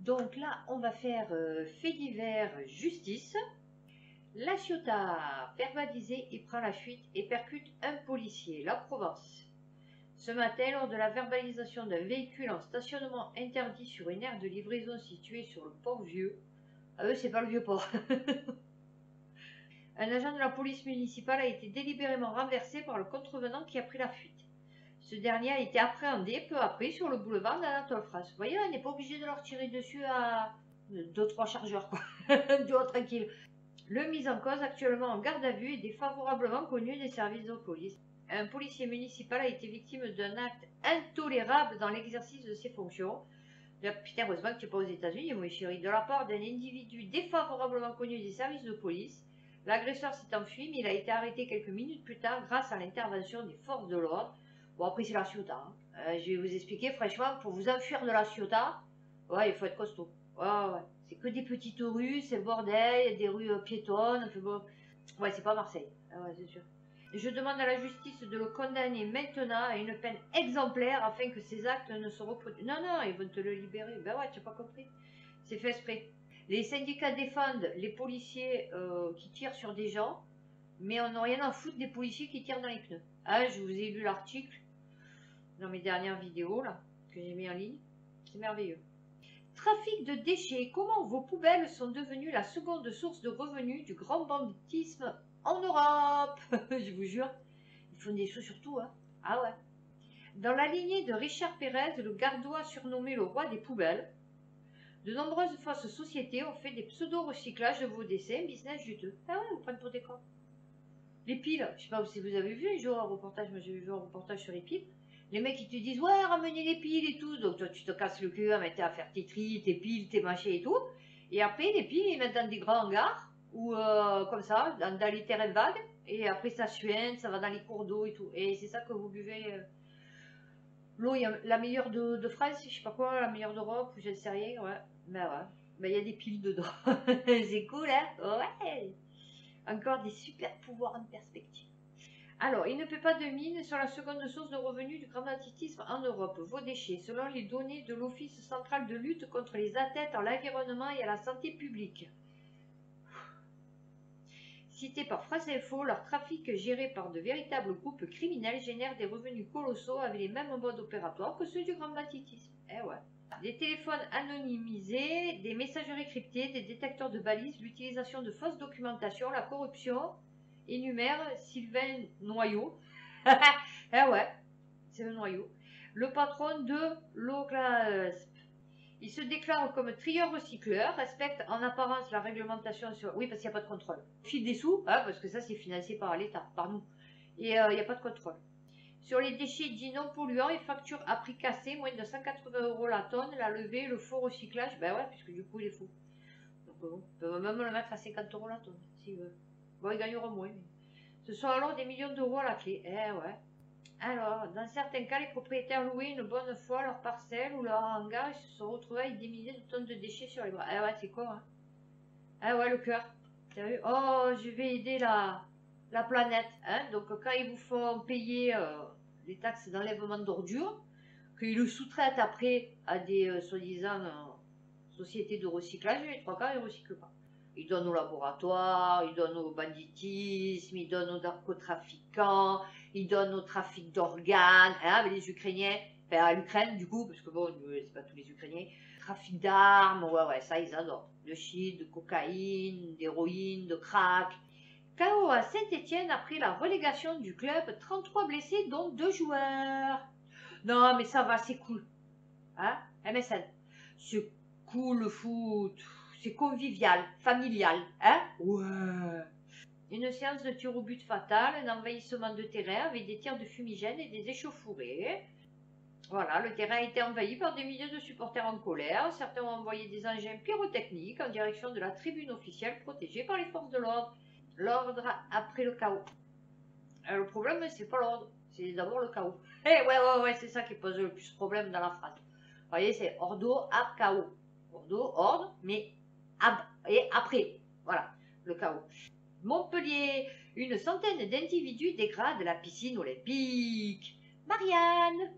Donc là, on va faire fait divers justice. La Ciotat, verbalisée, il prend la fuite et percute un policier. La Provence. Ce matin, lors de la verbalisation d'un véhicule en stationnement interdit sur une aire de livraison située sur le port Vieux. Ah eux, c'est pas le vieux port. Un agent de la police municipale a été délibérément renversé par le contrevenant qui a pris la fuite. Ce dernier a été appréhendé peu après sur le boulevard d'Anatole France. Vous voyez, on n'est pas obligé de leur tirer dessus à 2-3 chargeurs, quoi. Tranquille. Le mis en cause, actuellement en garde à vue, est défavorablement connu des services de police. Un policier municipal a été victime d'un acte intolérable dans l'exercice de ses fonctions. Putain, heureusement que tu n'es pas aux États-Unis, mon chéri. De la part d'un individu défavorablement connu des services de police, l'agresseur s'est enfui, mais il a été arrêté quelques minutes plus tard grâce à l'intervention des forces de l'ordre. Bon, après, c'est la Ciotat. Hein. Je vais vous expliquer, franchement, pour vous enfuir de la Ciotat, ouais, il faut être costaud. Ouais. C'est que des petites rues, c'est le bordel, il y a des rues piétonnes. Enfin bon. Ouais, c'est pas Marseille. Ah ouais, c'est sûr. Je demande à la justice de le condamner maintenant à une peine exemplaire afin que ces actes ne se reproduisent. Non, ils vont te le libérer. Ben ouais, tu n'as pas compris. C'est fait exprès. Les syndicats défendent les policiers qui tirent sur des gens, mais on n'a rien à foutre des policiers qui tirent dans les pneus. Ah, je vous ai lu l'article dans mes dernières vidéos là, que j'ai mis en ligne. C'est merveilleux. Trafic de déchets. Comment vos poubelles sont devenues la seconde source de revenus du grand banditisme en Europe? Je vous jure, ils font des choses sur tout, hein. Ah ouais. Dans la lignée de Richard Pérez, le gardois surnommé le roi des poubelles, de nombreuses fausses sociétés ont fait des pseudo-recyclages de vos décès, business juteux. Ah ouais, vous prenez pour des cons. Les piles, je sais pas si vous avez vu un jour un reportage, moi j'ai vu un reportage sur les piles. Les mecs ils te disent ouais ramenez les piles et tout, donc toi tu te casses le cul à mettre à faire tes tris, tes piles, tes machins et tout. Et après les piles ils mettent dans des grands hangars ou comme ça, dans les terrains vagues. Et après ça suinte, ça va dans les cours d'eau et tout. Et c'est ça que vous buvez. L'eau, la meilleure de France, je sais pas quoi, la meilleure d'Europe, je ne sais rien, ouais. Ben ouais, ben il y a des piles dedans. C'est cool, hein? Ouais. Encore des super pouvoirs en perspective. Alors, il ne paie pas de mine sur la seconde source de revenus du grand banditisme en Europe, vos déchets, selon les données de l'Office central de lutte contre les atteintes à l'environnement et à la santé publique. Cité par France Info, leur trafic géré par de véritables groupes criminels génère des revenus colossaux avec les mêmes modes opératoires que ceux du grand banditisme. Eh ouais. Des téléphones anonymisés, des messageries cryptées, des détecteurs de balises, l'utilisation de fausses documentations, la corruption, énumère Sylvain Noyau. Eh ouais, c'est le Noyau. Le patron de l'OCLASP. Il se déclare comme trieur-recycleur, respecte en apparence la réglementation sur... Oui, parce qu'il n'y a pas de contrôle. File des sous, hein, parce que ça c'est financé par l'État, par nous. Et il n'y a pas de contrôle. Sur les déchets dits non polluants, il facture à prix cassé, moins de 180 € la tonne, la levée, le faux recyclage, ben ouais, puisque du coup il est faux. Donc bon, on peut même le mettre à 50 € la tonne, s'il veut. Bon, il gagnera moins. Mais... Ce sont alors des millions d'euros à la clé. Eh ouais. Alors, dans certains cas, les propriétaires louaient une bonne fois leur parcelle ou leur hangar et se sont retrouvés avec des milliers de tonnes de déchets sur les bras. Ah ouais, c'est quoi, hein? Ah ouais, le cœur. T'as vu? Oh, je vais aider la planète. Hein? Donc, quand ils vous font payer les taxes d'enlèvement d'ordures, qu'ils le sous-traitent après à des soi-disant sociétés de recyclage, les trois quarts, ils ne recyclent pas. Ils donnent aux laboratoires, ils donnent au banditisme, ils donnent aux narcotrafiquants, ils donnent au trafic d'organes, hein, avec les Ukrainiens, enfin à l'Ukraine du coup, parce que bon, c'est pas tous les Ukrainiens. Trafic d'armes, ouais, ça ils adorent. De shit, de cocaïne, d'héroïne, de crack. KO à Saint-Etienne après la relégation du club, 33 blessés dont 2 joueurs. Non mais ça va, c'est cool. Hein, MSN. C'est cool le foot. C'est convivial, familial, hein? Ouais. Une séance de tir au but fatale, un envahissement de terrain avec des tirs de fumigène et des échauffourées. Voilà, le terrain a été envahi par des milliers de supporters en colère. Certains ont envoyé des engins pyrotechniques en direction de la tribune officielle protégée par les forces de l'ordre. L'ordre après le chaos. Alors, le problème, c'est pas l'ordre, c'est d'abord le chaos. Eh ouais, c'est ça qui pose le plus de problème dans la phrase. Vous voyez, c'est ordo, ab, chaos. Ordo, ordre, mais ab et après. Voilà, le chaos. Montpellier, une centaine d'individus dégradent la piscine olympique. Marianne.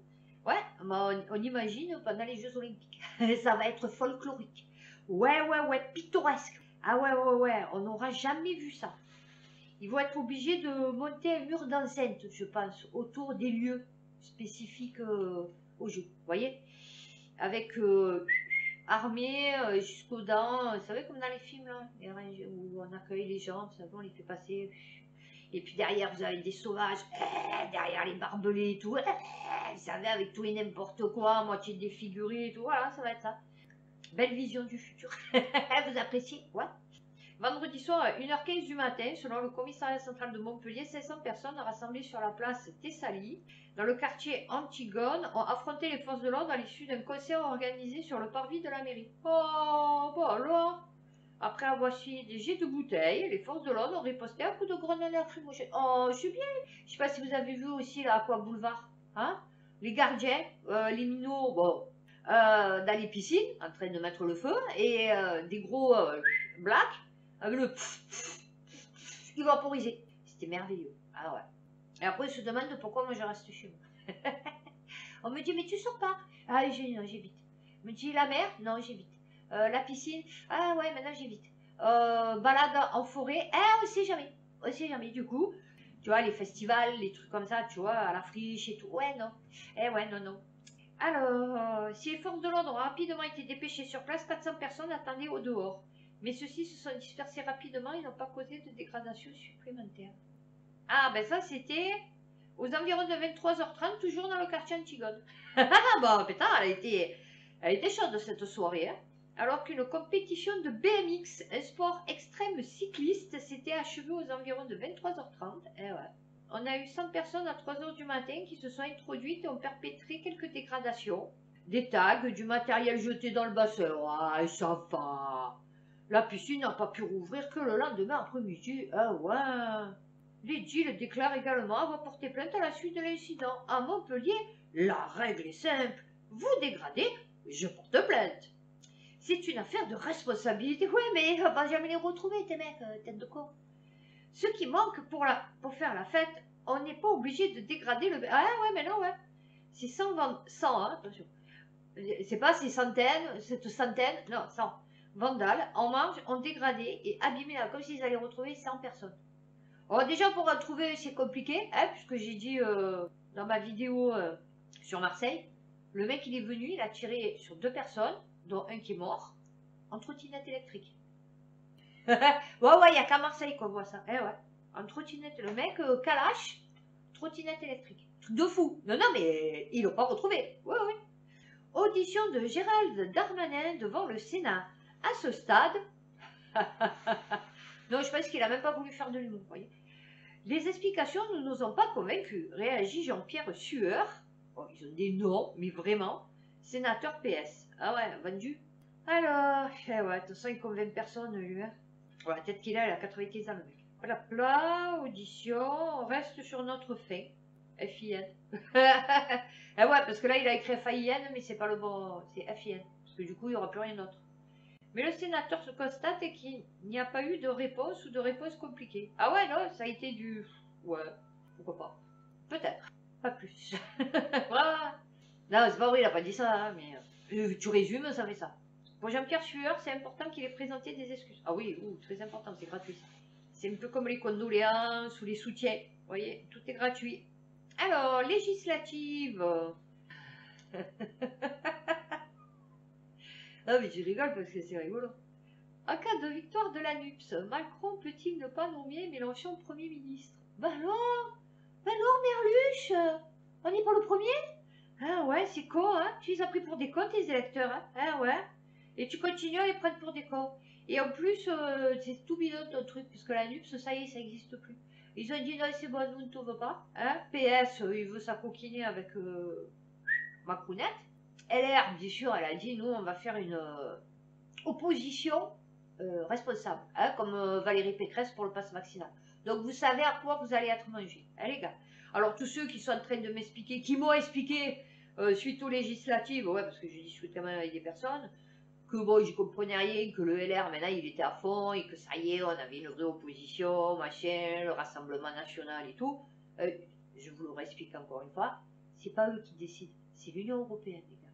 Ouais, bah, on imagine pendant les Jeux Olympiques. Ça va être folklorique. Ouais, pittoresque. Ah ouais, on n'aura jamais vu ça. Ils vont être obligés de monter un mur d'enceinte, je pense, autour des lieux spécifiques au jeu. Vous voyez? Avec armée jusqu'aux dents. Vous savez, comme dans les films, là, où on accueille les gens, vous savez, on les fait passer. Et puis derrière, vous avez des sauvages, derrière les barbelés et tout. Vous savez, avec tout et n'importe quoi, moitié défiguré et tout. Voilà, ça va être ça. Belle vision du futur. Vous appréciez? Ouais. Vendredi soir à 1h15 du matin, selon le commissariat central de Montpellier, 500 personnes rassemblées sur la place Thessalie, dans le quartier Antigone, ont affronté les forces de l'ordre à l'issue d'un concert organisé sur le parvis de la mairie. Oh, bon alors, après avoir suivi des jets de bouteilles, les forces de l'ordre ont riposté à coups de grenades lacrymogènes. Oh, je suis bien. Je sais pas si vous avez vu aussi là, Aqua Boulevard, hein, les gardiens, les minots, bon, dans les piscines, en train de mettre le feu, et des gros blacks, avec le vaporisé. C'était merveilleux. Ah ouais. Et après, ils se demandent pourquoi moi je reste chez moi. On me dit, mais tu sors pas. Ah, non, j'évite. On me dit, la mer? Non, j'évite. La piscine? Ah ouais, maintenant j'évite. Balade en forêt? Ah, on sait jamais. On sait jamais. Du coup, tu vois, les festivals, les trucs comme ça, tu vois, à la friche et tout. Ouais, non. Eh ouais, non. Alors, si les forces de l'ordre ont rapidement été dépêchées sur place, 400 personnes attendaient au dehors. Mais ceux-ci se sont dispersés rapidement et n'ont pas causé de dégradation supplémentaire. Ah, ben ça, c'était aux environs de 23h30, toujours dans le quartier Antigone. Ah, bon, putain, elle était chaude cette soirée. Hein. Alors qu'une compétition de BMX, un sport extrême cycliste, s'était achevée aux environs de 23h30. Eh ouais. On a eu 100 personnes à 3h du matin qui se sont introduites et ont perpétré quelques dégradations. Des tags, du matériel jeté dans le bassin. Ah, ça va. La piscine n'a pas pu rouvrir que le lendemain après-midi. Ah ouais. L'édile déclare également avoir porté plainte à la suite de l'incident. À Montpellier, la règle est simple. Vous dégradez, je porte plainte. C'est une affaire de responsabilité. Ouais, mais on va jamais les retrouver, tes mecs, tête de con. Ce qui manque pour faire la fête, on n'est pas obligé de dégrader le... Ah ouais, mais non, ouais. C'est 100, hein, attention. C'est pas ces centaines, cette centaine, non, 100 vandales, en marge, ont dégradé et abîmé là, comme s'ils allaient retrouver 100 personnes. Alors déjà, pour retrouver, c'est compliqué, hein, puisque j'ai dit dans ma vidéo sur Marseille, le mec, il est venu, il a tiré sur 2 personnes, dont un qui est mort, en trottinette électrique. Ouais, il n'y a qu'à Marseille qu'on voit ça. Eh ouais, en trottinette, le mec, Kalash, trottinette électrique. Truc de fou. Non, mais ils l'ont pas retrouvé. Ouais. Audition de Gérald Darmanin devant le Sénat. À ce stade... non, je pense qu'il a même pas voulu faire de l'humour, vous voyez. Les explications ne nous ont pas convaincus, réagit Jean-Pierre Sueur. Oh, ils ont des noms, mais vraiment. Sénateur PS. Ah ouais, vendu. Alors, ouais, de toute façon, il convainc personne, lui. Hein. Ouais, peut-être qu'il a 90 ans, le mec. Voilà, audition, on reste sur notre fin. FIN. Ah ouais, parce que là, il a écrit FIN, mais c'est pas le bon, c'est FIN. Parce que du coup, il n'y aura plus rien d'autre. Mais le sénateur se constate qu'il n'y a pas eu de réponse ou de réponse compliquée. Ah ouais, non, ça a été du... Ouais, pourquoi pas. Peut-être, pas plus. Voilà. Non, c'est pas vrai, il a pas dit ça, hein, mais tu résumes, ça fait ça. Pour Jean-Pierre Sueur, c'est important qu'il ait présenté des excuses. Ah oui, très important, c'est gratuit ça. C'est un peu comme les condoléances ou les soutiens. Vous voyez, tout est gratuit. Alors, législative. Ah mais tu rigoles parce que c'est rigolo. En cas de victoire de la NUPS, Macron peut-il ne pas nommer Mélenchon Premier ministre? Bah alors Merluche, on n'est pas le premier? Ah ouais, c'est con, hein? Tu les as pris pour des cons, tes électeurs, hein? Ah ouais. Et tu continues à les prendre pour des cons. Et en plus, c'est tout bidon ton truc, puisque la NUPS, ça y est, ça n'existe plus. Ils ont dit non, c'est bon, nous ne t'en veut pas. Hein? PS, il veut s'acoquiner avec Macronette. LR, bien sûr, elle a dit nous, on va faire une opposition responsable, hein, comme Valérie Pécresse pour le pass vaccinal. Donc vous savez à quoi vous allez être mangés, hein, les gars. Alors tous ceux qui sont en train de m'expliquer, qui m'ont expliqué suite aux législatives, ouais, parce que j'ai discuté quand même avec des personnes, que bon, je comprenais rien, que le LR maintenant il était à fond et que ça y est, on avait une vraie opposition, machin, le Rassemblement national et tout. Je vous le réexplique encore une fois, c'est pas eux qui décident, c'est l'Union européenne, les gars.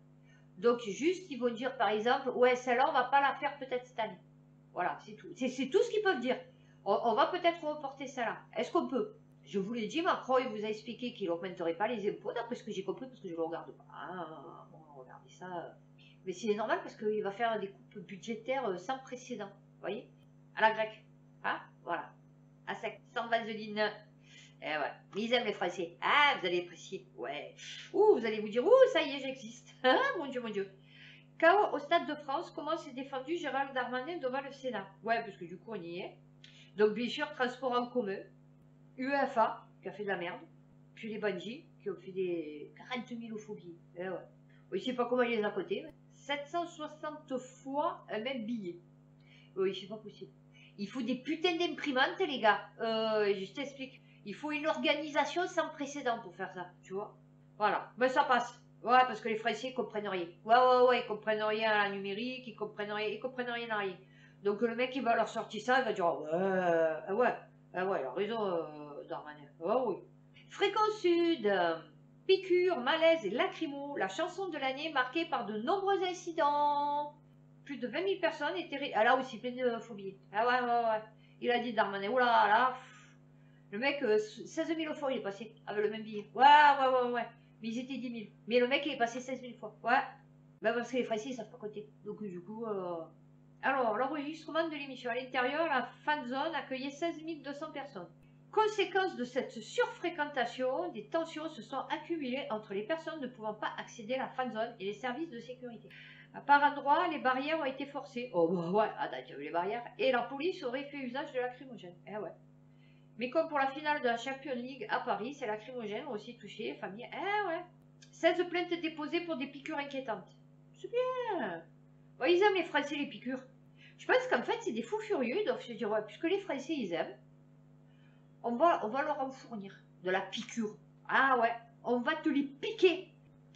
Donc, juste, ils vont dire, par exemple, ouais, celle-là, on va pas la faire peut-être cette année. Voilà, c'est tout. C'est tout ce qu'ils peuvent dire. On va peut-être reporter celle-là. Est-ce qu'on peut? Je vous l'ai dit, Macron, il vous a expliqué qu'il n'augmenterait pas les impôts, d'après ce que j'ai compris, parce que je ne le regarde pas. Ah, bon, regardez ça. Mais c'est normal, parce qu'il va faire des coupes budgétaires sans précédent. Vous voyez? À la grecque. Hein? Voilà. À sec, sans vaseline. Eh ouais. Mais ils aiment les Français. Ah, vous allez apprécier. Ouais. Ouh, vous allez vous dire, ouh, ça y est, j'existe. Ah, mon Dieu, mon Dieu. Chaos au Stade de France, comment s'est défendu Gérald Darmanin devant le Sénat? Ouais, parce que du coup, on y est. Donc, bien sûr, transport en commun. UEFA, qui a fait de la merde. Puis les bandits, qui ont fait des 40 000 phobies. Eh ouais. Oui, je sais pas comment il les a cotés. 760 fois un même billet. Oui, c'est pas possible. Il faut des putains d'imprimantes, les gars. Je t'explique. Il faut une organisation sans précédent pour faire ça, tu vois. Voilà. Mais ça passe. Ouais, parce que les Français, ils comprennent rien. Ouais, ils comprennent rien à la numérique, ils comprennent rien à rien. Donc le mec, il va leur sortir ça, il va dire, ouais, il a raison, Darmanin. Oh oui. Fréquence Sud, piqûres, malaise et lacrymo, la chanson de l'année marquée par de nombreux incidents. Plus de 20 000 personnes étaient... Ah là aussi, plein de phobie. Ah ouais. Il a dit Darmanin, oula, là, le mec, 16 000 fois il est passé avec le même billet. Ouais. Mais ils étaient 10 000. Mais le mec, il est passé 16 000 fois. Ouais. Ben parce que les Français, ils savent pas compter. Donc du coup... Alors, l'enregistrement de l'émission à l'intérieur, la fan zone accueillait 16 200 personnes. Conséquence de cette surfréquentation, des tensions se sont accumulées entre les personnes ne pouvant pas accéder à la fan zone et les services de sécurité. Par endroits, les barrières ont été forcées. Oh ouais, tu as vu les barrières. Et la police aurait fait usage de lacrymogène. Eh ouais. Mais comme pour la finale de la Champions League à Paris, ces lacrymogènes ont aussi touché les familles. Eh ouais. 16 plaintes déposées pour des piqûres inquiétantes. C'est bien. Ouais, ils aiment les Français les piqûres. Je pense qu'en fait, c'est des fous furieux. Donc je dis, ouais, puisque les Français, ils aiment, on va leur en fournir de la piqûre. Ah ouais, on va te les piquer.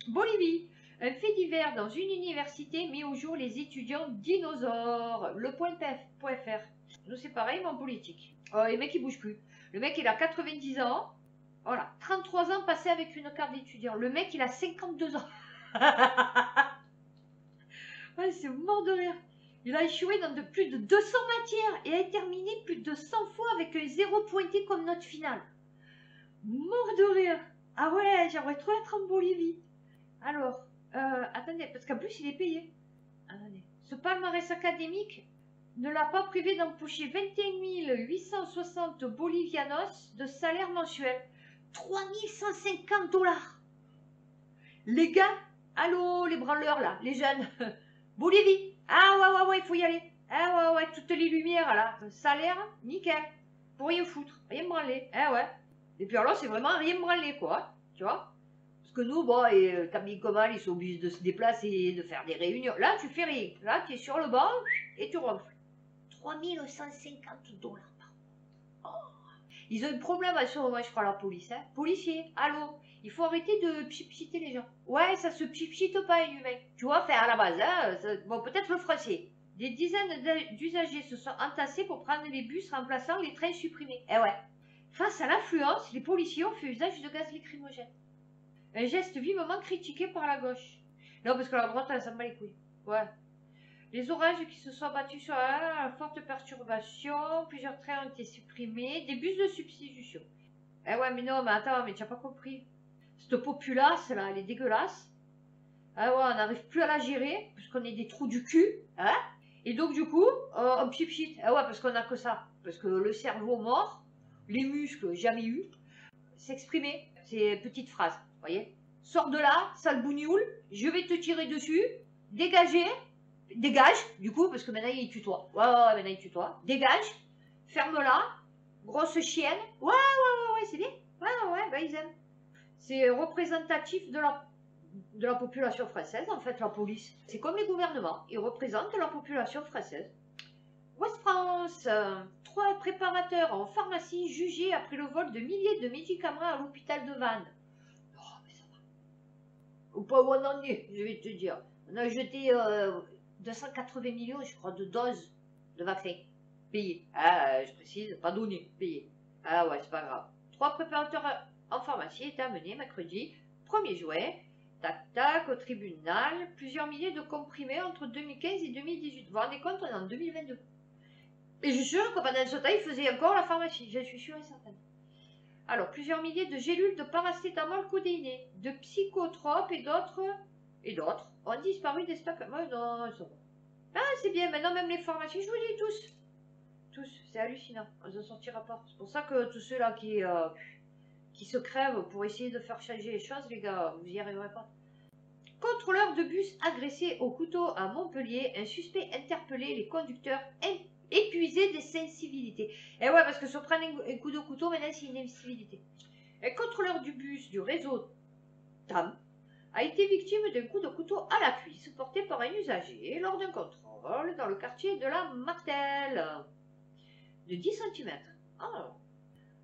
Bolivie. Un fait divers dans une université met au jour les étudiants dinosaures. Le point.fr. Nous, c'est pareil, mais en politique. Les mecs, ils bougent plus. Le mec, il a 90 ans. Voilà, 33 ans passés avec une carte d'étudiant. Le mec, il a 52 ans. Ouais, c'est mort de rire. Il a échoué dans plus de 200 matières et a terminé plus de 100 fois avec un 0 pointé comme note finale. Mort de rire. Ah ouais, j'aimerais trop être en Bolivie. Alors, attendez, parce qu'en plus, il est payé. Attendez. Ce palmarès académique ne l'a pas privé d'empocher 21 860 bolivianos de salaire mensuel. 3150 $. Les gars, allô, les branleurs là, les jeunes. Bolivie. Ah ouais, il faut y aller. Ah ouais, toutes les lumières là. Salaire, nickel. Pour rien foutre, rien me branler. Ah ouais. Et puis alors, c'est vraiment rien me branler quoi. Tu vois? Parce que nous, bon, t'as mis comment, ils sont obligés de se déplacer, de faire des réunions. Là, tu fais rien. Là, tu es sur le banc et tu ronfles. 3150 $ par mois. Oh. Ils ont un problème à ce moment, je crois, la police. Hein. Policier, allô, il faut arrêter de pchiter les gens. Ouais, ça se pchite pas, un humain. Tu vois, faire à la base, hein, bon, peut-être le français. Des dizaines d'usagers se sont entassés pour prendre les bus remplaçant les trains supprimés. Eh ouais. Face à l'affluence, les policiers ont fait usage de gaz lacrymogène. Un geste vivement critiqué par la gauche. Non, parce que la droite, elle s'en bat les couilles. Ouais. Les orages qui se sont abattus sur la forte perturbation, plusieurs trains ont été supprimés, des bus de substitution. Eh ouais, mais non, mais attends, mais tu n'as pas compris. Cette populace, là, elle est dégueulasse. Ah ouais, on n'arrive plus à la gérer, puisqu'on est des trous du cul, hein. Et donc, du coup, on pchit. Ah ouais, parce qu'on n'a que ça. Parce que le cerveau mort, les muscles jamais eu, s'exprimer. C'est petite phrase, vous voyez. Sors de là, sale bougnoule, je vais te tirer dessus, dégage, du coup, parce que maintenant il tutoie. Ouais, maintenant il tutoie. Dégage, ferme-la, grosse chienne. Ouais, c'est bien. Ouais, bah ils aiment. C'est représentatif de la population française, en fait, la police. C'est comme les gouvernements, ils représentent la population française. Ouest France, 3 préparateurs en pharmacie jugés après le vol de milliers de médicaments à l'hôpital de Vannes. Oh, mais ça va. Ou pas où on en est, je vais te dire. On a jeté 280 millions, je crois, de doses de vaccins. Payés. Ah, je précise, pas donné, payés. Ah ouais, c'est pas grave. 3 préparateurs en pharmacie étaient amenés mercredi 1er juin Tac, tac, au tribunal. Plusieurs milliers de comprimés entre 2015 et 2018. Vous vous rendez compte, on est en 2022. Et je suis sûre que pendant ce temps, il faisait encore la pharmacie. Je suis sûre et certaine. Alors, plusieurs milliers de gélules de paracétamol codéiné, de psychotropes et d'autres ont disparu des stocks. Oh non, ils sont... Ah, c'est bien, maintenant même les pharmacies, je vous dis tous. Tous, c'est hallucinant. On ne sortira pas. C'est pour ça que tous ceux-là qui se crèvent pour essayer de faire changer les choses, les gars, vous n'y arriverez pas. Contrôleur de bus agressé au couteau à Montpellier, un suspect interpellé, les conducteurs épuisés des sensibilités. Et ouais, parce que se prendre un coup de couteau, maintenant, c'est une incivilité. Un contrôleur du bus du réseau TAM a été victime d'un coup de couteau à la cuisse porté par un usager lors d'un contrôle dans le quartier de la Martelle de 10 cm. Oh.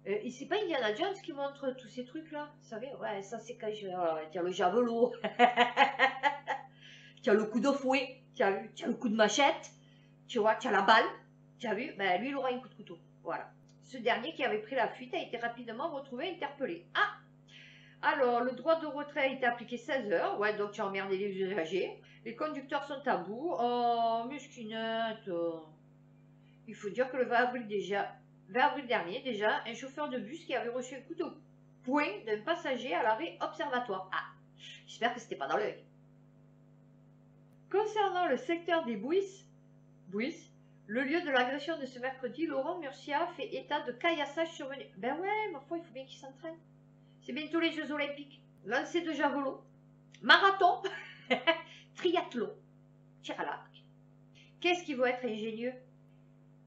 Et c'est pas Indiana Jones qui montre tous ces trucs-là, vous savez? Ouais, ça c'est quand je... tiens le javelot, tiens le coup de fouet, tiens le coup de machette, tu vois, tiens la balle, tu as vu? Ben lui il aura un coup de couteau, voilà. Ce dernier qui avait pris la fuite a été rapidement retrouvé interpellé. Ah! Alors, le droit de retrait a été appliqué 16 heures, ouais, donc tu as emmerdé les usagers. Les conducteurs sont à bout. Oh, musquinette. Il faut dire que le 20 avril dernier, déjà, un chauffeur de bus qui avait reçu un coup de poing d'un passager à l'arrêt observatoire. Ah, j'espère que c'était pas dans l'œil. Concernant le secteur des Bouisses, le lieu de l'agression de ce mercredi, Laurent Murcia fait état de caillassage survenu. Ben ouais, ma foi, il faut bien qu'il s'entraîne. C'est bientôt les Jeux Olympiques. Lancer de javelot, marathon, triathlon, tir à l'arc. Qu'est-ce qui va être ingénieux?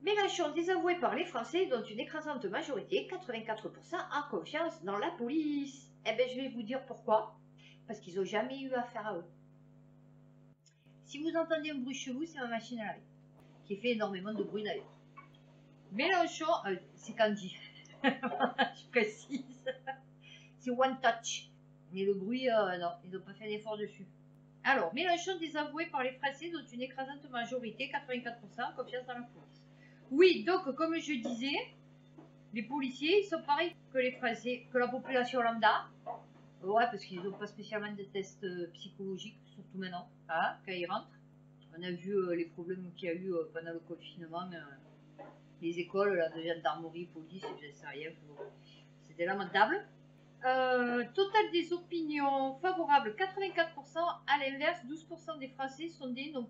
Mélenchon désavoué par les Français, dont une écrasante majorité, 84%, a confiance dans la police. Eh bien, je vais vous dire pourquoi. Parce qu'ils n'ont jamais eu affaire à eux. Si vous entendez un bruit chez vous, c'est ma machine à laver, qui fait énormément de bruit d'ailleurs. Mélenchon, c'est Candy, je précise. C'est One Touch. Mais le bruit, non, ils n'ont pas fait d'effort dessus. Alors, Mélenchon désavoué par les Français, dont une écrasante majorité, 84%, confiance dans la police. Oui, donc, comme je disais, les policiers sont pareils que les Français, que la population lambda. Ouais, parce qu'ils n'ont pas spécialement de tests psychologiques, surtout maintenant, hein, quand ils rentrent. On a vu les problèmes qu'il y a eu pendant le confinement. Les écoles là, de gendarmerie, police, je ne sais rien. C'était lamentable. Total des opinions favorables 84%, à l'inverse 12% des Français sondés n'ont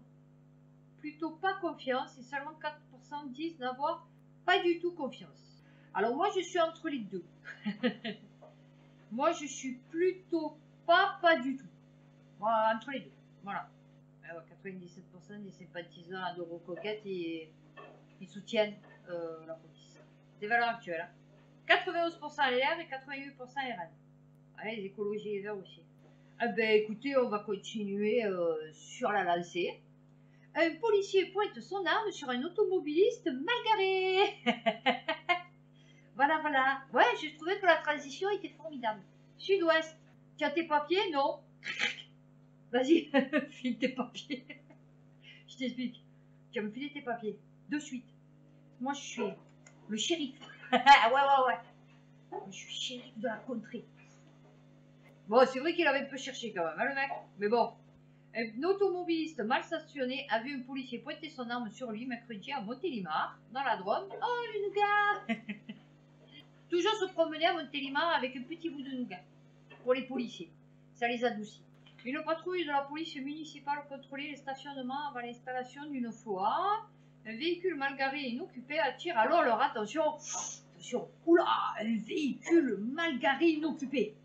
plutôt pas confiance et seulement 4% disent n'avoir pas du tout confiance. Alors moi je suis entre les deux. Moi je suis plutôt pas du tout. Moi, entre les deux. Voilà. 97% des sympathisants à d'Eurocoquette et ils soutiennent la police. Des valeurs actuelles. Hein. 91% LR et 88% RN. Ah, les écologies et les verts aussi. Ah ben écoutez, on va continuer sur la lancée. Un policier pointe son arme sur un automobiliste mal garé. Voilà, voilà. Ouais, j'ai trouvé que la transition était formidable. Sud-Ouest. Tu as tes papiers? Non. Vas-y, file tes papiers. Je t'explique. Tu vas me filer tes papiers. De suite. Moi, je suis le shérif. ouais. Je suis shérif de la contrée. Bon, c'est vrai qu'il avait un peu cherché quand même, hein, le mec. Mais bon. Un automobiliste mal stationné a vu un policier pointer son arme sur lui mercredi à Montélimar, dans la Drôme. Oh, le nougat. Toujours se promener à Montélimar avec un petit bout de nougat. Pour les policiers. Ça les adoucit. Une patrouille de la police municipale contrôlait les stationnements avant l'installation d'une fois. Un véhicule mal garé et inoccupé attire alors leur attention. Attention, oula, un véhicule mal garé inoccupé.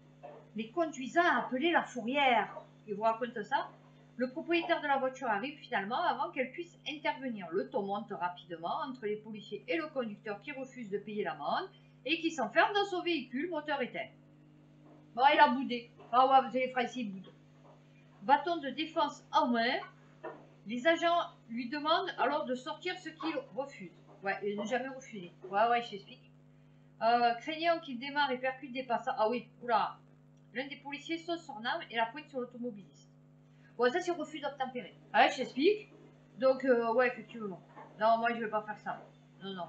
Les conduisants appelaient la fourrière. Ils vous racontent ça? Le propriétaire de la voiture arrive finalement avant qu'elle puisse intervenir. Le ton monte rapidement entre les policiers et le conducteur qui refuse de payer l'amende et qui s'enferme dans son véhicule, moteur éteint. Bon, il a boudé. Ah ouais, vous avez les Français, ils boudent. Bâton de défense en main, les agents lui demandent alors de sortir ce qu'il refuse. Ouais, il n'a jamais refusé. Ouais, je t'explique. Craignant qu'il démarre et percute des passants. Ah oui, oula. L'un des policiers saute son arme et la pointe sur l'automobiliste. Bon, ça c'est refus d'obtempérer. Ouais, je t'explique. Donc, ouais, effectivement. Non, moi je vais pas faire ça. Non.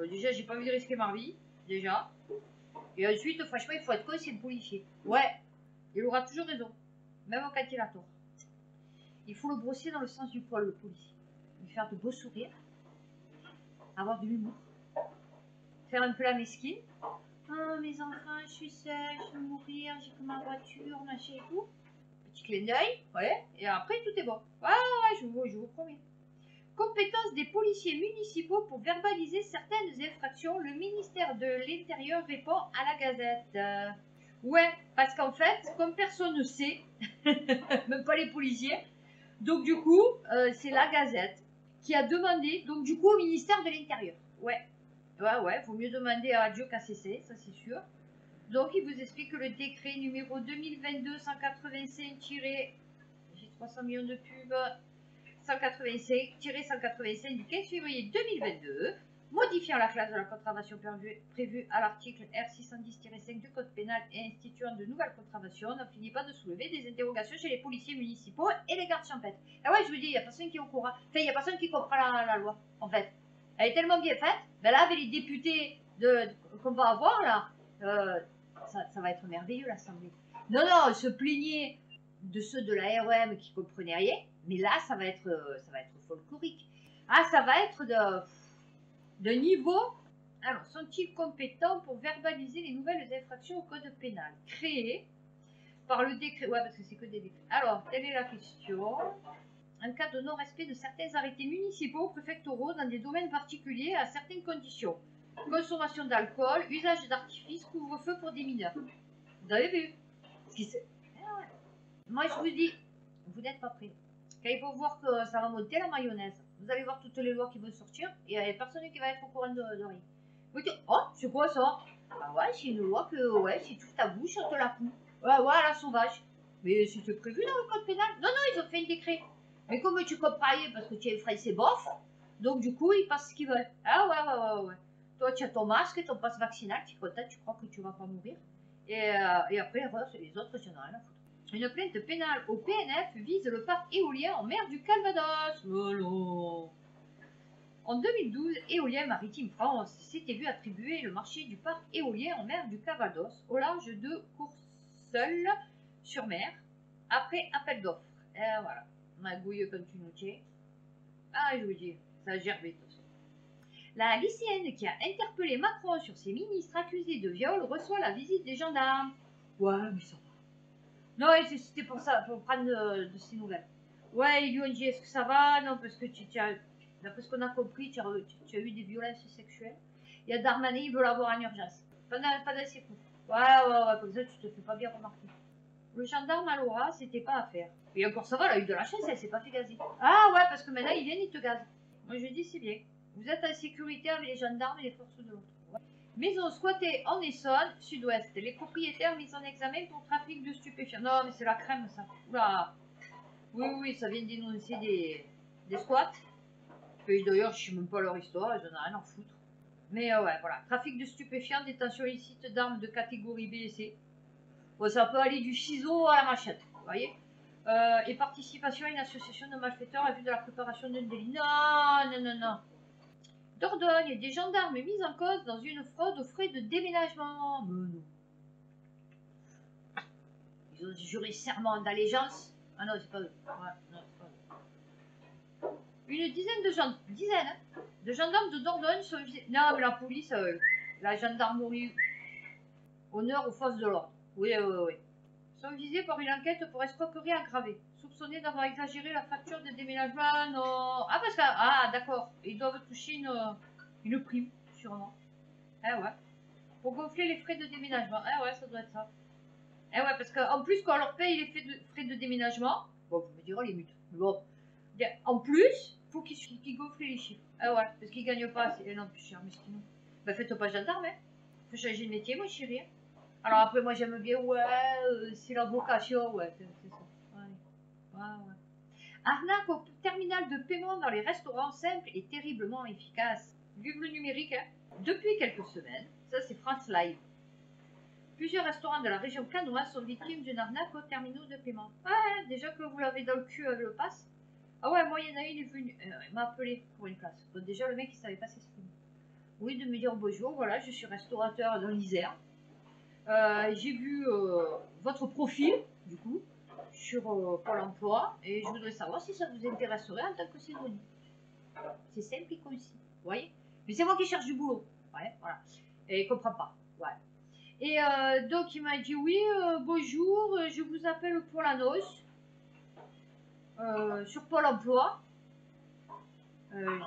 Déjà, j'ai pas envie de risquer ma vie. Déjà. Et ensuite, franchement, il faut être con, c'est le policier. Ouais, il aura toujours raison. même quand il a tort. Il faut le brosser dans le sens du poil, le policier. Lui faire de beaux sourires, avoir de l'humour, faire un peu la mesquine. Oh mes enfants, je suis seule, je vais mourir, j'ai que ma voiture, machin et tout. Petit clin d'œil, ouais, et après tout est bon. Ouais, je vous promets. Compétence des policiers municipaux pour verbaliser certaines infractions. Le ministère de l'Intérieur répond à la Gazette. Ouais, parce qu'en fait, comme personne ne sait, même pas les policiers, donc du coup, c'est la Gazette qui a demandé, donc du coup, au ministère de l'Intérieur. Ouais, vaut mieux demander à Dieu qu'à cesser, ça c'est sûr. Donc il vous explique que le décret numéro 2022-185- j'ai 300 millions de pubs, 185-185 du 15 février 2022, modifiant la classe de la contravention prévue à l'article R610-5 du Code pénal et instituant de nouvelles contraventions, n'en finit pas de soulever des interrogations chez les policiers municipaux et les gardes champêtres. Ah ouais, je vous dis, il n'y a personne qui est au courant. Enfin, il n'y a personne qui comprend la loi, en fait. Elle est tellement bien faite, ben là, avec les députés qu'on va avoir, là, ça va être merveilleux, l'Assemblée. Non, se plaignait de ceux de la REM qui comprenaient rien, mais là, ça va être folklorique. Ah, ça va être de niveau. Alors, sont-ils compétents pour verbaliser les nouvelles infractions au code pénal créées par le décret? Ouais, parce que c'est que des décrets. Alors, quelle est la question? En cas de non-respect de certains arrêtés municipaux ou préfectoraux dans des domaines particuliers à certaines conditions. Consommation d'alcool, usage d'artifices, couvre-feu pour des mineurs. Vous avez vu? Moi, je vous dis, vous n'êtes pas prêts. Quand il faut voir que ça va monter la mayonnaise, vous allez voir toutes les lois qui vont sortir et il n'y a personne qui va être au courant de rien. Vous dites, oh, c'est quoi ça? Ah ouais, c'est une loi que, ouais, si tu ouvres ta bouche, on te la fout. Ouais, à la sauvage. Mais c'était prévu dans le code pénal. Non, ils ont fait un décret. Mais comme tu comprends rien parce que tu es effrayé, c'est bof, donc du coup, ils passent ce qu'ils veulent. Ah ouais. Toi, tu as ton masque, ton passe vaccinal, tu es content, tu crois que tu vas pas mourir. Et après, les autres, tu n'en as rien à foutre. Une plainte pénale au PNF vise le parc éolien en mer du Calvados. Oh non. En 2012, Éolien Maritime France s'était vu attribuer le marché du parc éolien en mer du Calvados au large de Courseulles-sur-Mer après appel d'offres. Et voilà, magouille comme tu nous tiens. Ah, je vous dis, ça a gerbé tout ça. La lycéenne qui a interpellé Macron sur ses ministres accusés de viol reçoit la visite des gendarmes. Ouais, mais ça va. Non, c'était pour ça, pour prendre de ses nouvelles. Ouais, ils lui ont dit, est-ce que ça va? Non, parce que d'après ce qu'on a compris, tu as eu des violences sexuelles. Il y a Darmanin, il veut l'avoir en urgence. Pendant ses coups. Ouais, comme ça, tu te fais pas bien remarquer. Le gendarme à Laura, c'était pas à faire. Et encore ça va, elle a eu de la chance, elle s'est pas fait gazer. Ah ouais, parce que maintenant, ils viennent, ils te gazent. Moi, je dis, c'est bien. Vous êtes en sécurité avec les gendarmes et les forces de l'ordre. Maison squattée en Essonne, sud-ouest. Les propriétaires mis en examen pour trafic de stupéfiants. Non, mais c'est la crème, ça. Oula. Oui, ça vient dénoncer des squats. Et d'ailleurs, je ne sais même pas leur histoire, j'en ai rien à foutre. Mais ouais, voilà. Trafic de stupéfiants, détention illicite d'armes de catégorie B et C. Bon, ça peut aller du ciseau à la machette, vous voyez. Et participation à une association de malfaiteurs à vue de la préparation d'un délit. Non. Dordogne, des gendarmes mis en cause dans une fraude aux frais de déménagement. Mais non. Ils ont juré serment d'allégeance. Ah non, c'est pas eux. Ouais, non, c'est pas eux. Une dizaine de gendarmes de Dordogne sont visés. Non, mais la police, la gendarmerie, honneur aux forces de l'ordre. Oui. Sont visés par une enquête pour escroquerie aggravée. Soupçonnés d'avoir exagéré la facture de déménagement. Non. Ah, parce que. Ah, d'accord. Ils doivent toucher une prime, sûrement. Ah ouais. Pour gonfler les frais de déménagement. Ah ouais, ça doit être ça. Ah ouais, parce qu'en plus, quand on leur paye les frais de déménagement, bon, vous me direz les mutes. Mais bon, en plus, il faut qu'ils gonflent les chiffres. Ah ouais, parce qu'ils gagnent pas assez. Non, plus cher, mesquino. Bah, faites pas gendarme, hein. Faut changer de métier, moi, chérie. Alors après, moi, j'aime bien, ouais, c'est la vocation, ouais, c'est ça. Ouais. Arnaque au terminal de paiement dans les restaurants simples et terriblement efficace. Vive le numérique, hein. Depuis quelques semaines, ça c'est France Live. Plusieurs restaurants de la région canoise sont victimes d'une arnaque aux terminaux de paiement. Ouais, déjà que vous l'avez dans le cul avec le pass. Ah ouais, moi il y en a une, il est venu, il m'a appelé pour une place. Donc déjà le mec il savait pas s'exprimer. Oui, de me dire bonjour, voilà, je suis restaurateur dans l'Isère. J'ai vu votre profil, du coup. sur Pôle emploi et je voudrais savoir si ça vous intéresserait en tant que saisonnier. C'est simple et concis, vous voyez. Mais c'est moi qui cherche du boulot. Ouais, voilà. Et il comprend pas. Ouais. Et donc il m'a dit oui, bonjour, je vous appelle pour l'annonce sur Pôle emploi.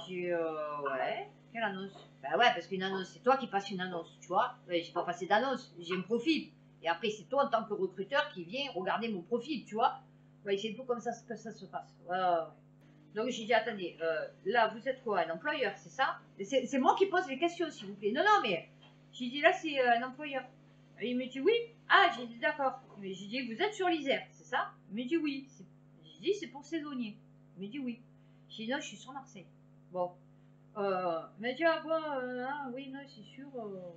J'ai ouais, quelle annonce? Bah ouais, parce qu'une annonce, c'est toi qui passes une annonce, tu vois. Ouais, j'ai pas passé d'annonce, j'ai un profil. Et après, c'est toi en tant que recruteur qui vient regarder mon profil, tu vois. Ouais, c'est tout comme ça que ça se passe. Ouais, ouais, ouais. Donc j'ai dit, attendez, là, vous êtes quoi, un employeur, c'est ça? C'est moi qui pose les questions, s'il vous plaît. Non, non, mais j'ai dit, là, c'est un employeur. Et il me dit, oui. Ah, j'ai dit, d'accord. Mais j'ai dit, vous êtes sur l'Isère, c'est ça? Il me dit, oui. J'ai dit, c'est pour saisonnier. Il me dit, oui. J'ai dit, non, je suis sur Marseille. Bon. Il m'a dit, ah bon, ah, oui, non, c'est sûr.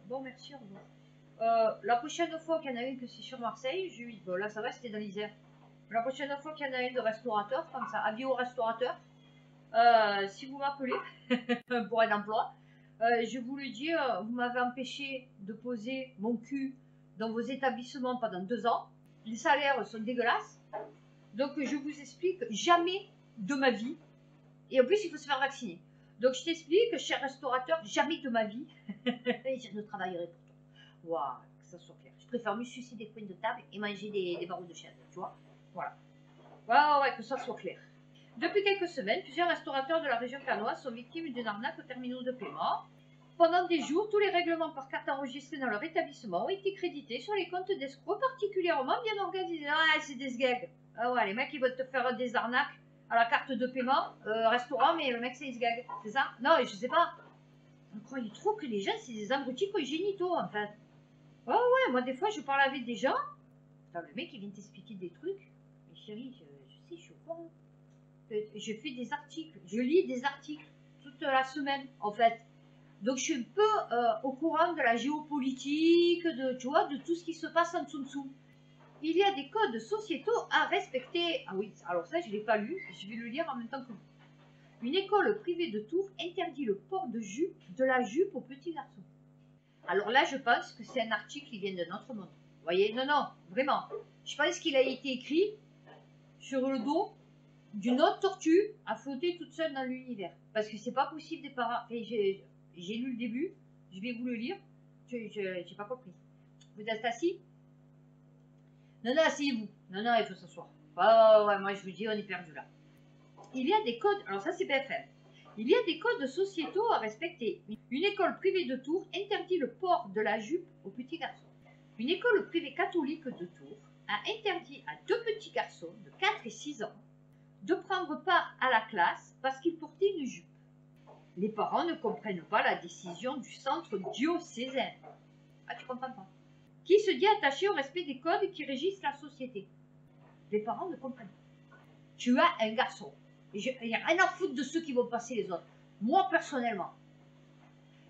Bon, merci, au revoir. La prochaine fois qu'il y en a une que c'est sur Marseille, je lui dis, bon, là, ça va, c'était dans l'Isère. La prochaine fois qu'il y en a une de restaurateur, comme ça, avis au restaurateur, si vous m'appelez pour un emploi, je vous le dis, vous m'avez empêché de poser mon cul dans vos établissements pendant 2 ans. Les salaires sont dégueulasses. Donc je vous explique, jamais de ma vie. Et en plus, il faut se faire vacciner. Donc je t'explique, cher restaurateur, jamais de ma vie, je ne travaillerai pour toi. Waouh, que ça soit clair. Je préfère me suicider des coins de table et manger des barreaux de chaise, tu vois. Voilà. Ouais, que ça soit clair. Depuis quelques semaines, plusieurs restaurateurs de la région canoise sont victimes d'une arnaque aux terminaux de paiement. Pendant des jours, tous les règlements par carte enregistrés dans leur établissement ont été crédités sur les comptes d'escrocs particulièrement bien organisés. Ah, c'est des sgags. Ah ouais, les mecs, ils veulent te faire des arnaques à la carte de paiement, restaurant, mais le mec, c'est des sgags. C'est ça? Non, je sais pas. On croyait trop que les gens, c'est des abrutis congénitaux, en fait. Oh ouais, moi, des fois, je parle avec des gens. Putain, le mec, il vient t'expliquer des trucs. Mais chérie, je sais, je suis au courant. Je fais des articles, je lis des articles toute la semaine en fait. Donc je suis un peu au courant de la géopolitique, tu vois, de tout ce qui se passe en dessous. Il y a des codes sociétaux à respecter. Ah oui, alors ça je ne l'ai pas lu, je vais le lire en même temps que vous. Une école privée de Tours interdit le port de la jupe aux petits garçons. Alors là je pense que c'est un article qui vient de notre monde. Vous voyez, non, vraiment. Je pense qu'il a été écrit sur le dos d'une autre tortue à flotter toute seule dans l'univers. Parce que c'est pas possible des parents. J'ai lu le début, je vais vous le lire. J'ai pas compris. Vous êtes assis? Non, asseyez-vous. Non, il faut s'asseoir. Ouais, moi je vous dis, on est perdu là. Il y a des codes, alors ça c'est BFM. Il y a des codes sociétaux à respecter. Une école privée de Tours interdit le port de la jupe aux petits garçons. Une école privée catholique de Tours a interdit à 2 petits garçons de 4 et 6 ans de prendre part à la classe parce qu'ils portaient une jupe. Les parents ne comprennent pas la décision du centre diocésain. Ah, tu comprends pas? Qui se dit attaché au respect des codes qui régissent la société. Les parents ne comprennent pas. Tu as un garçon. Il n'y a rien à foutre de ceux qui vont passer les autres. Moi, personnellement,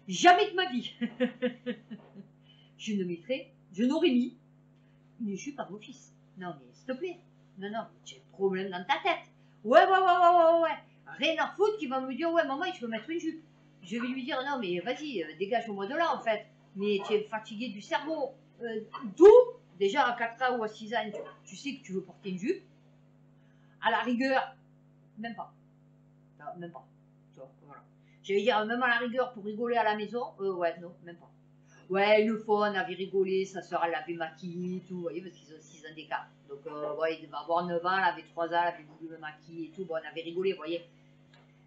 jamais de ma vie, je n'aurais mis une jupe à mon fils. Non, mais s'il te plaît. Non, tu as un problème dans ta tête. Ouais. Rien à foutre qui va me dire, ouais, maman, je veux mettre une jupe. Je vais lui dire, non, mais vas-y, dégage-moi de là, en fait. Mais tu es fatigué du cerveau. D'où, déjà à 4 ans ou à 6 ans, tu sais que tu veux porter une jupe. À la rigueur, même pas. Non, même pas. Tu vois, voilà. J'allais dire, même à la rigueur, pour rigoler à la maison, ouais, non, même pas. Ouais, une fois, on avait rigolé, sa soeur, elle l'avait maquillée et tout, vous voyez, parce qu'ils ont 6 ans d'écart. Donc, ouais, il devait avoir 9 ans, elle avait 3 ans, elle avait voulu me maquiller et tout, bon, on avait rigolé, vous voyez.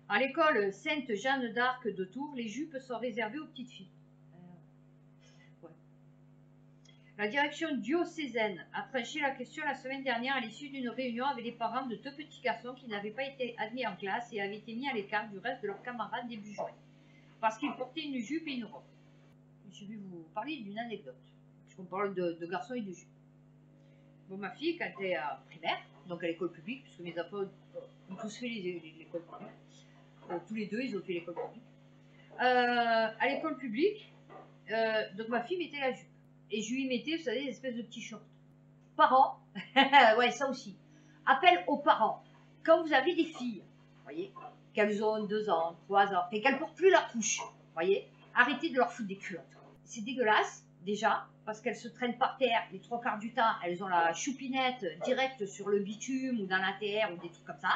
À l'école Sainte-Jeanne d'Arc de Tours, les jupes sont réservées aux petites filles. Ouais. La direction diocésaine a tranché la question la semaine dernière à l'issue d'une réunion avec les parents de 2 petits garçons qui n'avaient pas été admis en classe et avaient été mis à l'écart du reste de leurs camarades début juin, parce qu'ils portaient une jupe et une robe. Je vais vous parler d'une anecdote. On parle de garçons et de jupes. Bon, ma fille, quand elle est primaire, donc à l'école publique, puisque mes enfants ont tous fait l'école publique, tous les 2, ils ont fait l'école publique. À l'école publique, donc ma fille mettait la jupe. Et je lui mettais, vous savez, des espèces de petits shorts. Parents, ouais, ça aussi. Appel aux parents. Quand vous avez des filles, vous voyez, qu'elles ont 2 ans, 3 ans, et qu'elles ne portent plus leur couche, vous voyez, arrêtez de leur foutre des culottes. C'est dégueulasse, déjà, parce qu'elles se traînent par terre, les 3 quarts du temps, elles ont la choupinette directe sur le bitume ou dans la terre ou des trucs comme ça.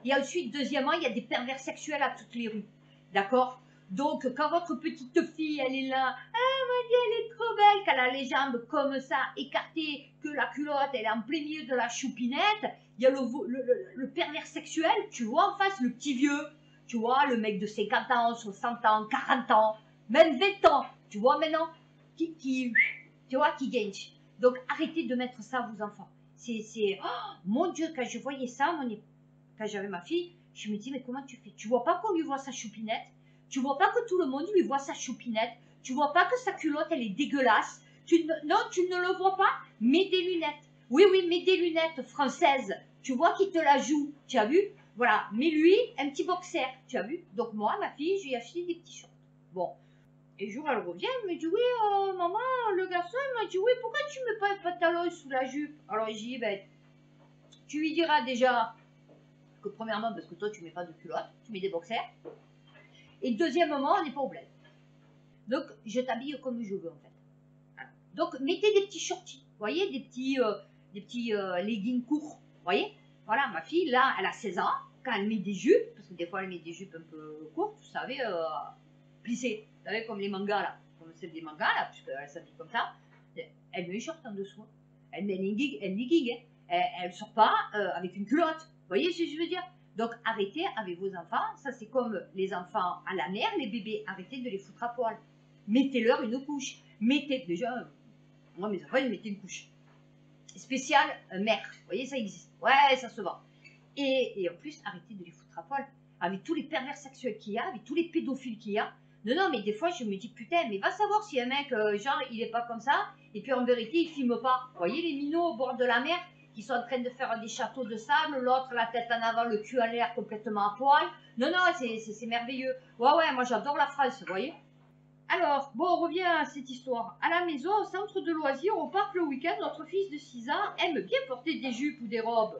Et ensuite, deuxièmement, il y a des pervers sexuels à toutes les rues, d'accord? Donc, quand votre petite fille, elle est là, elle est trop belle, qu'elle a les jambes comme ça, écartées, que la culotte, elle est en plein milieu de la choupinette, il y a le pervers sexuel, tu vois en face, le petit vieux, tu vois, le mec de 50 ans, 60 ans, 40 ans, même 20 ans, tu vois maintenant, tu vois, qui gagne. Donc, arrêtez de mettre ça à vos enfants. Oh, mon Dieu, quand je voyais ça, quand j'avais ma fille, je me dis, mais comment tu fais? Tu vois pas qu'on lui voit sa choupinette? Tu vois pas que tout le monde lui voit sa choupinette? Tu vois pas que sa culotte, elle est dégueulasse? Non, tu ne le vois pas? Mets des lunettes. Oui, mets des lunettes françaises. Tu vois qui te la joue. Tu as vu? Voilà, mais lui, un petit boxer. Tu as vu? Donc moi, ma fille, je lui ai acheté des petits shorts. Bon. Et un jour, elle revient, elle me dit, oui, maman, le garçon, il m'a dit, oui, pourquoi tu mets pas de pantalon sous la jupe? Alors j'ai dit, ben, tu lui diras déjà que premièrement, parce que toi, tu mets pas de culotte, tu mets des boxers. Et deuxièmement, on n'est pas au bled. Donc, je t'habille comme je veux, en fait. Voilà. Donc, mettez des petits shorties, vous voyez, des petits leggings courts, vous voyez. Voilà, ma fille, là, elle a 16 ans, quand elle met des jupes, parce que des fois, elle met des jupes un peu courtes, vous savez, plissées, vous savez, comme les mangas, là, comme celles des mangas, là, puisqu'elle s'habille comme ça, elle met un short en dessous, elle met un legging, elle ne sort pas avec une culotte, vous voyez ce que je veux dire? Donc, arrêtez avec vos enfants. Ça, c'est comme les enfants à la mer, les bébés. Arrêtez de les foutre à poil. Mettez-leur une couche. Déjà, moi, mes enfants, ils mettaient une couche spéciale mère. Vous voyez, ça existe. Ouais, ça se vend. Et en plus, arrêtez de les foutre à poil. Avec tous les pervers sexuels qu'il y a, avec tous les pédophiles qu'il y a. Non, mais des fois, je me dis, putain, mais va savoir si un mec, genre, il est pas comme ça. Et puis, en vérité, il filme pas. Vous voyez, les minots au bord de la mer, qui sont en train de faire des châteaux de sable, l'autre la tête en avant, le cul en l'air complètement à poil. Non, c'est merveilleux. Ouais, moi j'adore la France, vous voyez. Alors, bon, on revient à cette histoire. À la maison, au centre de loisirs, au parc le week-end, notre fils de 6 ans aime bien porter des jupes ou des robes.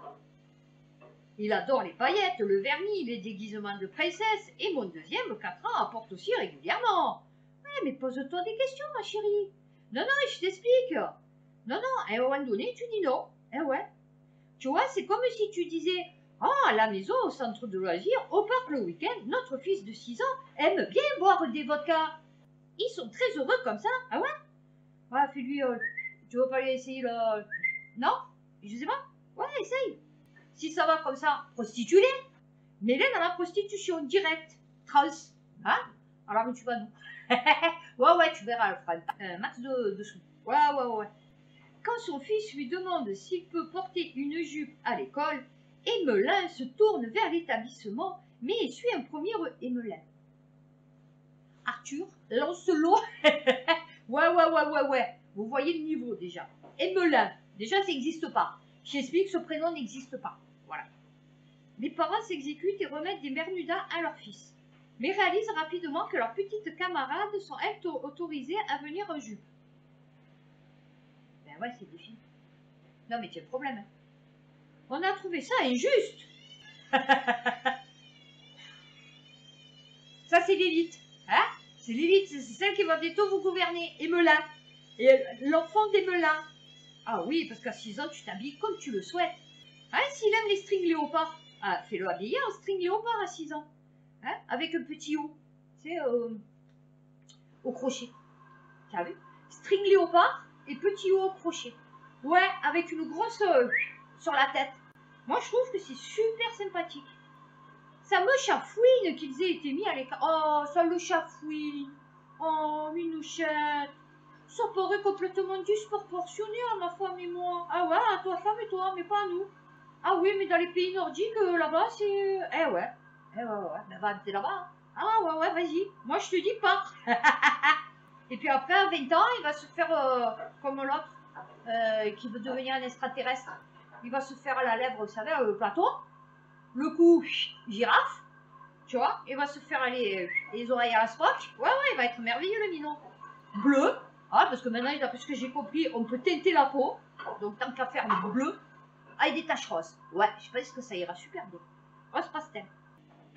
Il adore les paillettes, le vernis, les déguisements de princesse, et mon deuxième, 4 ans, apporte aussi régulièrement. Ouais, mais pose-toi des questions, ma chérie. Non, je t'explique. Non, à un moment donné, tu dis non. Eh ouais. Tu vois, c'est comme si tu disais, à la maison, au centre de loisirs, au parc le week-end, notre fils de 6 ans aime bien boire des vodkas. Ils sont très heureux comme ça. Ah ouais? Ouais, fais-lui, tu veux pas aller essayer là? Non? Je sais pas. Ouais, essaye. Si ça va comme ça, prostitue-les. Mets-les dans la prostitution, direct. Trans. Hein? Alors où tu vas nous? Ouais, tu verras, Alfred. Max de sous. Ouais. Quand son fils lui demande s'il peut porter une jupe à l'école, Emelin se tourne vers l'établissement, mais essuie un premier Emelin. Arthur, Lancelot. Ouais. Vous voyez le niveau déjà. Emelin, déjà ça n'existe pas. J'explique, ce prénom n'existe pas. Voilà. Les parents s'exécutent et remettent des bermudas à leur fils, mais réalisent rapidement que leurs petites camarades sont autorisées à venir en jupe. Ben ouais, c'est des filles. Non mais tu as le problème. Hein. On a trouvé ça injuste. Ça c'est l'élite. Hein? C'est l'élite, c'est celle qui va bientôt vous gouverner. Emelin. Et l'enfant d'Emelin. Ah oui, parce qu'à 6 ans, tu t'habilles comme tu le souhaites. Hein, s'il aime les strings léopards, fais-le habiller en string léopard à 6 ans. Hein, avec un petit haut. Tu sais, au crochet. T'as vu? String léopard et petit haut au crochet. Ouais, avec une grosse sur la tête. Moi, je trouve que c'est super sympathique. Ça me chafouine qu'ils aient été mis à l'écart. Oh, ça le chafouine. Oh, minouchette. Ça paraît complètement disproportionné à ma femme et moi. Ah ouais, à toi femme et toi, mais pas à nous. Ah oui, mais dans les pays nordiques, là-bas, c'est... Eh ouais. Ben va habiter là-bas. Ah ouais, vas-y. Moi, je te dis pas. Et puis après, à 20 ans, il va se faire comme l'autre, qui veut devenir un extraterrestre. Il va se faire la lèvre, vous savez, le plateau. Le cou, girafe. Tu vois, il va se faire aller les oreilles à la Spock. Ouais, il va être merveilleux, le minon. Bleu. Ah, parce que maintenant, d'après ce que j'ai compris, on peut teinter la peau. Donc, tant qu'à faire le bleu, avec des taches roses. Ouais, je pense que ça ira super bien. Rose pastel.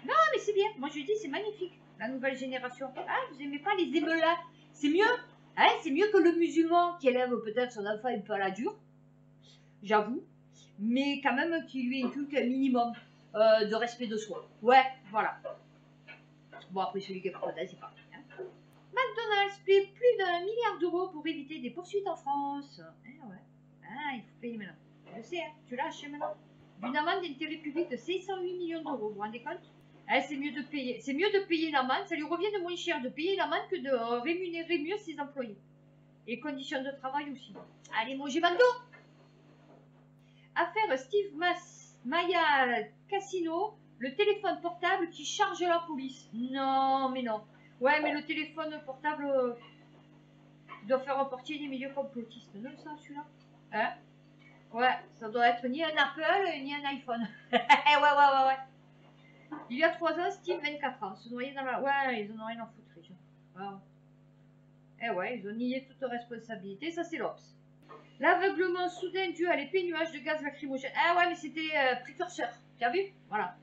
Non, mais c'est bien. Moi, je dis, c'est magnifique. La nouvelle génération. Ah, vous aimez pas les émelins? C'est mieux. Hein, c'est mieux que le musulman qui élève peut-être son enfant un peu à la dure, j'avoue, mais quand même qui lui inculque un minimum de respect de soi. Ouais, voilà. Bon, après celui qui est pas c'est pas. Hein. McDonald's paie plus d'1 milliard d'euros pour éviter des poursuites en France. Ouais. Ah, il faut payer maintenant. Je sais, hein, tu lâches maintenant. D'une amende d'intérêt public de 608 millions d'euros, vous vous rendez compte? C'est mieux de payer l'amende, ça lui revient de moins cher de payer l'amende que de rémunérer mieux ses employés. Et conditions de travail aussi. Allez, mangez McDo. Affaire Steve Maya Casino, le téléphone portable qui charge la police. Non, mais non. Ouais, mais le téléphone portable doit faire partie des milieux complotistes. Non, ça, celui-là. Hein? Ouais, ça doit être ni un Apple, ni un iPhone. ouais. Il y a 3 ans, Steve, 24 ans, se noyait dans la... Ouais, ils en ont rien à foutre, les gens. Ouais, ils ont nié toute responsabilité, ça c'est l'Obs. L'aveuglement soudain dû à l'épais nuage de gaz lacrymogène. Ah ouais, mais c'était précurseur, tu as vu? Voilà.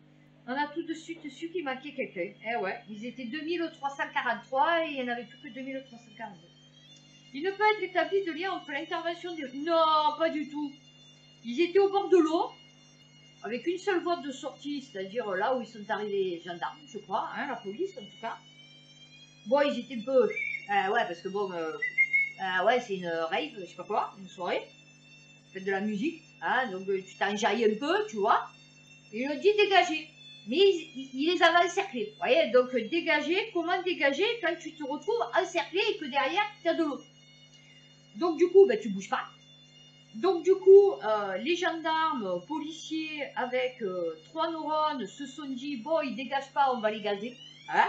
On a tout de suite su qu'il manquait quelqu'un. Ouais, ils étaient 2343 et il n'y en avait plus que 2342. Il ne peut être établi de lien entre l'intervention des... Non, pas du tout. Ils étaient au bord de l'eau, avec une seule voie de sortie, c'est-à-dire là où ils sont arrivés les gendarmes, je crois, hein, la police en tout cas. Bon, ils étaient un peu... ouais, parce que bon... ouais, c'est une rave, je sais pas quoi, une soirée. Faites de la musique, hein, donc tu t'enjailles un peu, tu vois. Et il a dit dégager. Mais il les avait encerclés. Vous voyez, donc dégager, comment dégager quand tu te retrouves encerclé et que derrière, tu as de l'eau. Donc du coup, ben, tu bouges pas. Donc du coup, les gendarmes, policiers, avec 3 neurones, se sont dit, bon, ils dégagent pas, on va les gazer. Hein.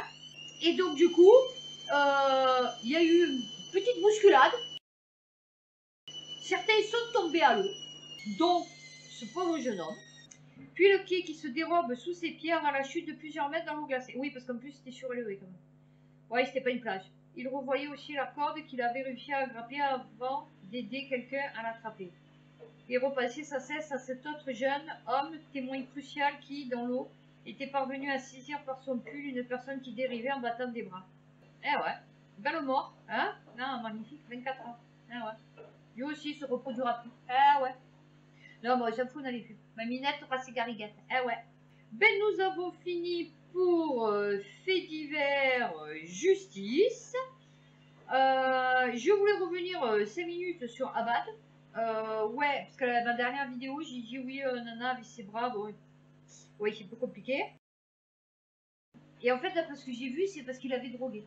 Et donc du coup, il y a eu une petite bousculade. Certains sont tombés à l'eau, dont ce pauvre jeune homme. Puis le quai qui se dérobe sous ses pieds avant la chute de plusieurs mètres dans l'eau glacée. Oui, parce qu'en plus, c'était surélevé quand même. Ouais, c'était pas une plage. Il revoyait aussi la corde qu'il avait réussi à grapper avant d'aider quelqu'un à l'attraper. Et repasser sa cesse à cet autre jeune homme, témoin crucial qui, dans l'eau, était parvenu à saisir par son pull une personne qui dérivait en battant des bras. Ouais, belle mort, hein? Non, magnifique, 24 ans. Ouais. Lui aussi se reproduira plus. Ouais. Non, moi, j'en fous dans les pubs. Ma minette passe ses gariguettes. Ouais. Ben, nous avons fini pour faits divers justice. Je voulais revenir 5 minutes sur Abad. Ouais, parce que ma dernière vidéo, j'ai dit oui, Nana avec ses bras, bon, ouais, c'est un peu compliqué. Et en fait, d'après ce que j'ai vu, c'est parce qu'il avait drogué.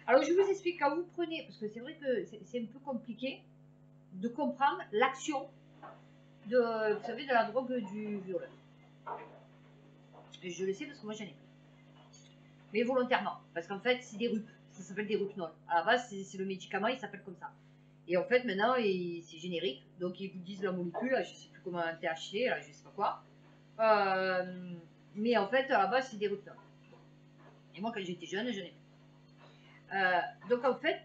Alors, je vous explique, quand vous prenez, parce que c'est vrai que c'est un peu compliqué de comprendre l'action de, vous savez, de la drogue du violeur. Et je le sais parce que moi j'en ai pris. Mais volontairement, parce qu'en fait, c'est des RUP, ça s'appelle des Roupnol. À la base, c'est le médicament, il s'appelle comme ça. Et en fait, maintenant, c'est générique, donc ils vous disent la molécule, je sais plus comment un THC, là, je sais pas quoi. Mais en fait, à la base, c'est des Roupnol. Et moi, quand j'étais jeune, j'en ai pris. Donc en fait,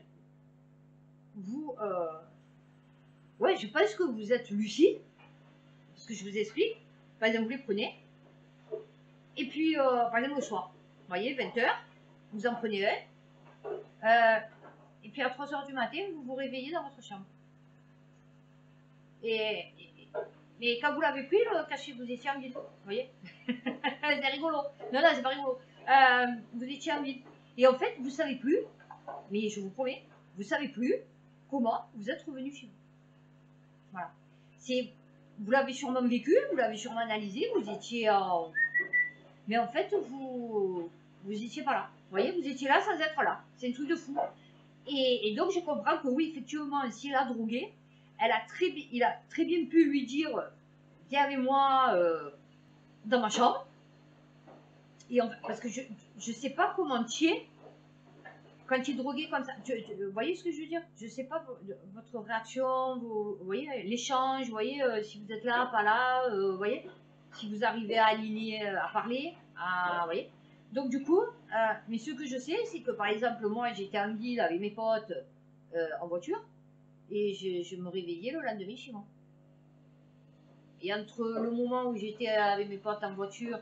vous... ouais, je pense que vous êtes lucide, parce que je vous explique. Par exemple, vous les prenez, et puis, par exemple, le soir, vous voyez, 20h, vous en prenez un, et puis à 3h du matin, vous vous réveillez dans votre chambre. Mais quand vous l'avez pris, le cachet, vous étiez en ville, vous voyez. C'est rigolo. Non, c'est pas rigolo. Vous étiez en ville. Et en fait, vous savez plus, mais je vous promets, vous savez plus comment vous êtes revenu chez vous. Voilà. Vous l'avez sûrement vécu, vous l'avez sûrement analysé, vous étiez en... Mais en fait, vous étiez pas là. Vous voyez, vous étiez là sans être là. C'est un truc de fou. Et donc, je comprends que oui, effectivement, si elle a drogué, il a très bien pu lui dire viens avec moi dans ma chambre. Et parce que je sais pas comment tu es quand tu es drogué comme ça. Vous voyez ce que je veux dire? Je sais pas votre réaction, vous voyez, l'échange, vous voyez, si vous êtes là, pas là, vous voyez, si vous arrivez à aligner, à parler, vous voyez. Donc du coup, mais ce que je sais, c'est que par exemple, moi, j'étais en ville avec mes potes en voiture, et je me réveillais le lendemain chez moi. Et entre le moment où j'étais avec mes potes en voiture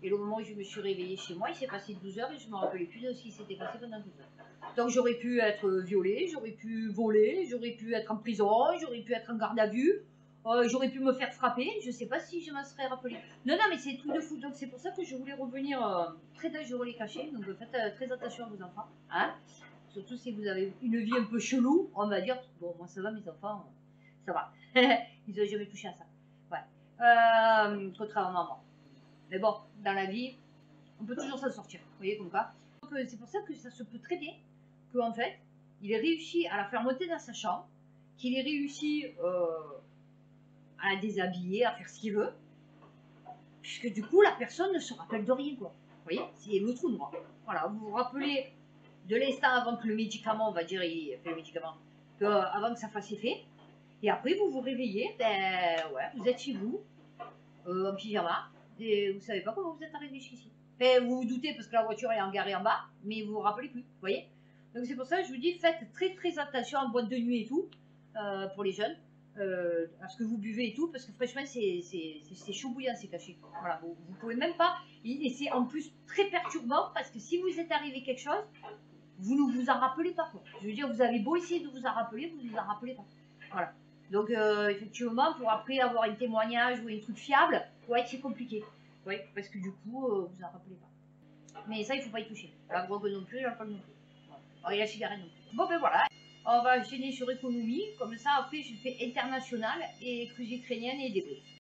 Et le moment où je me suis réveillée chez moi, il s'est passé 12 heures et je ne me rappelais plus de ce qui s'était passé pendant 12 heures. Donc j'aurais pu être violée, j'aurais pu voler, j'aurais pu être en prison, j'aurais pu être en garde à vue, j'aurais pu me faire frapper, je ne sais pas si je m'en serais rappelé. Non, mais c'est tout de fou. Donc c'est pour ça que je voulais revenir très dangereux les cachets. Donc faites très attention à vos enfants. Hein, surtout si vous avez une vie un peu chelou, on va dire. Bon, moi ça va, mes enfants, ça va. Ils n'ont jamais touché à ça. Ouais. Contrairement à moi. Mais bon, dans la vie, on peut toujours s'en sortir. Vous voyez, comme quoi. C'est pour ça que ça se peut très bien qu'en fait, il ait réussi à la faire monter dans sa chambre, qu'il ait réussi à la déshabiller, à faire ce qu'il veut, puisque du coup, la personne ne se rappelle de rien, quoi. Vous voyez, c'est le trou noir. Voilà, vous vous rappelez de l'instant avant que le médicament, on va dire, il fait le médicament, avant que ça fasse effet, et après, vous vous réveillez, ben ouais, vous êtes chez vous, en pyjama, et vous savez pas comment vous êtes arrivé jusqu'ici. Ben, vous vous doutez parce que la voiture est garée en bas, mais vous vous rappelez plus, vous voyez. Donc c'est pour ça que je vous dis, faites très très attention en boîte de nuit et tout, pour les jeunes, à ce que vous buvez et tout, parce que franchement c'est chaud bouillant ces cachets. Voilà, vous pouvez même pas, et c'est en plus très perturbant, parce que si vous êtes arrivé quelque chose, vous ne vous en rappelez pas, quoi. Je veux dire, vous avez beau essayer de vous en rappeler, vous ne vous en rappelez pas. Voilà. Donc, effectivement, pour après avoir un témoignage ou un truc fiable, ouais, c'est compliqué. Ouais, parce que du coup, vous en rappelez pas. Mais ça, il faut pas y toucher. La drogue non plus, l'alcool non plus. Voilà. Et la cigarette non plus. Bon, ben voilà. On va enchaîner sur économie. Comme ça, après, je fais international et cruise ukrainienne et des Russes.